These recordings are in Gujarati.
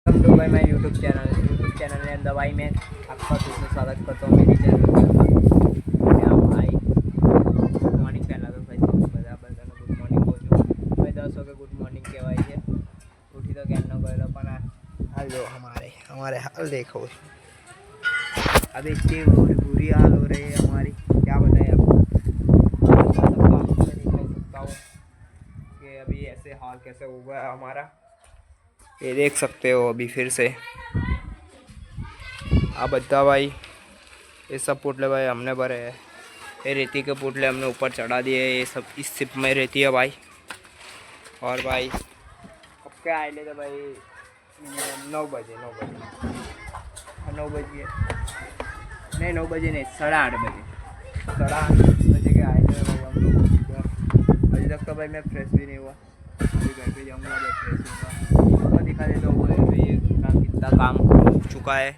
Welcome to my YouTube channel ने अंदर भाई मैं आपका फिर से स्वागत करता हूँ मेरी चैनल पर। भाई गुड मॉर्निंग पहला तो भाई बराबर गुड मॉर्निंग કહું છું ભાઈ 10 વાગે ગુડ મોર્નિંગ કહેવાય છે। ઉઠી તો ક્યારનો ગયેલો પણ हाल जो हमारे हाल देखो अब इतनी बुरी हाल हो रही है हमारी, क्या बताएं आपको। दिखा सकता हूँ कि अभी ऐसे हाल कैसे हुआ है हमारा, ये देख सकते हो। अभी फिर से आप बता भाई, ये सब पोटले भाई हमने भरे हैं। ये रेती के पोटले हमने ऊपर चढ़ा दिए। ये सब इस सिप में रहती है भाई। और भाई अब क्या आए ले तो भाई 9 बजे नहीं 9 बजे नहीं 8:30 बजे 8:30 बजे के आए थे भाई हम लोग। अभी तक तो भाई मैं फ्रेश भी नहीं हुआ, अभी घर पे जाऊँगा जब फ्रेश होगा तो दिखा देता हूँ भाई ये कितना काम हो चुका है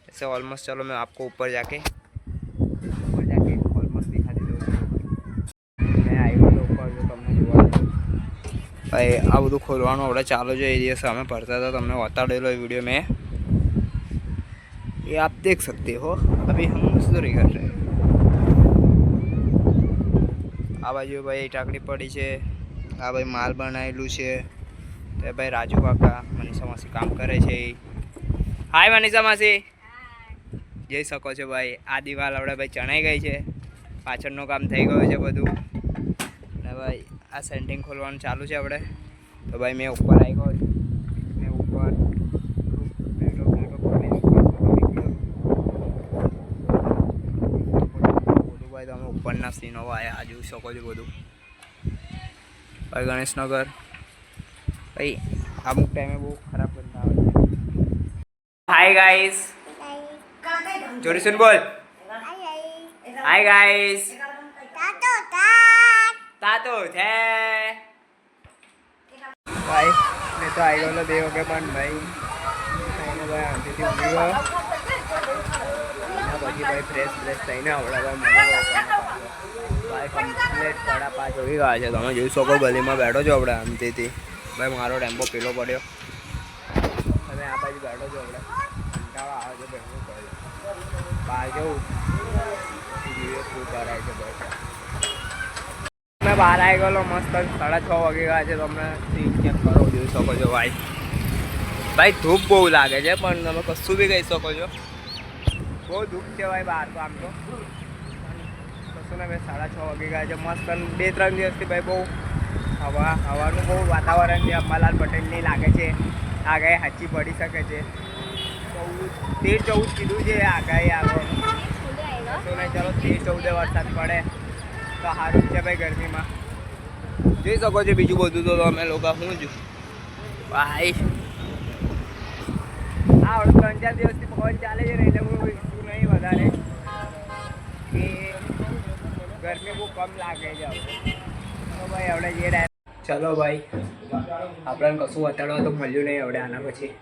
ऐसे ऑलमोस्ट। चलो मैं आपको ऊपर जाके ऑलमोस्ट दिखा देता हूँ। मैं आई गयो ऊपर जो તમને જોવા ભાઈ આ બધું ખોલવાનું આપણે ચાલુ છે। એ દિવસે અમે ભરતા હતા, તમને બતાડેલો वीडियो में, ये आप देख सकते हो। अभी हम मजदूरी कर रहे हैं। आ बाजू भाई टाकड़ी पड़ी है, आ भाई माल बनाएलू है। तो भाई राजू काका मनीषा मासी काम करे छे। हाय मनीषा मासी, જોઈ શકો છો ભાઈ આ દિવાલ આપણે ભાઈ ચણાઈ ગઈ છે, પાછળનું કામ થઈ ગયું છે બધું। અને ભાઈ આ સેન્ટિંગ ખોલવાનું ચાલુ છે આપણે। તો ભાઈ મેં ઉપર આવી ગયો છું, મેં ઉપર બધું ભાઈ તમે ઉપરના સીનો આવ્યા આ જોઈ શકો છો બધું ભાઈ। ગણેશનગર ભાઈ અમુક ટાઈમે બહુ ખરાબ બનતા આવે છે। હાય ગાઈસ, जोरी सुन बोल हाय गाइस। तातो थे भाई मैं तो आई गयो देव के पण भाई भाई आंटी थी ऊँगी गयो પછી ભાઈ ફ્રેશ થઈને આવડા ભાઈ ભાઈ કમ્પ્લીટ 5:30 હોઈ ગયા છે। તમે જોઈ શકો ગલીમાં બેઠો છો આપણે આમથી ભાઈ મારો ટેમ્પો પીલો પડ્યો, તમે આ બાજુ બેઠો છો આપણે કંટાળો આવે છે બેઠવું પડે બહાર જવું શું કરાય છે ભાઈ। मैं બહાર આવી ગયેલો મસ્ત 6:30 વાગી ગયા છે। તમને સીન ચેક કરો, જોઈ શકો છો ભાઈ। ભાઈ ધૂપ બહુ લાગે છે પણ તમે કશું બી કહી શકો છો, બહુ ધૂપ છે ભાઈ બહાર તો। આમ તો કશું ને ભાઈ 6:30 વાગી ગયા છે મસ્ત। 2-3 દિવસથી ભાઈ બહુ હવાનું બહુ વાતાવરણ છે અંબાલાલ પટેલની લાગે છે આગાહી સાચી પડી શકે છે। 13-14 કીધું છે આગાહી આગળ, કશું નહીં ચલો 13-14 વરસાદ પડે તો સારું છે ભાઈ। ગરમીમાં જોઈ શકો છો, બીજું બધું તો અમે લોકો શું જ ભાઈ આ 3-4 દિવસથી પવન ચાલે છે ને એટલે બહુ ઇસ્યુ નહીં વધારે, કે ગરમી બહુ કમ લાગે છે તો ભાઈ આપણે જે ચલો ભાઈ આપણને કશું બતાડવા તો મળ્યું નહીં હવે આના પછી।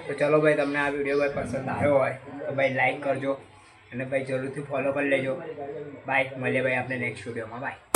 તો ચલો ભાઈ તમને આ વિડીયો ભાઈ પસંદ આવ્યો હોય તો ભાઈ લાઈક કરજો અને ભાઈ જરૂરથી ફોલો કરી લેજો। બાય, મળીએ ભાઈ આપણે નેક્સ્ટ વિડીયોમાં, બાય।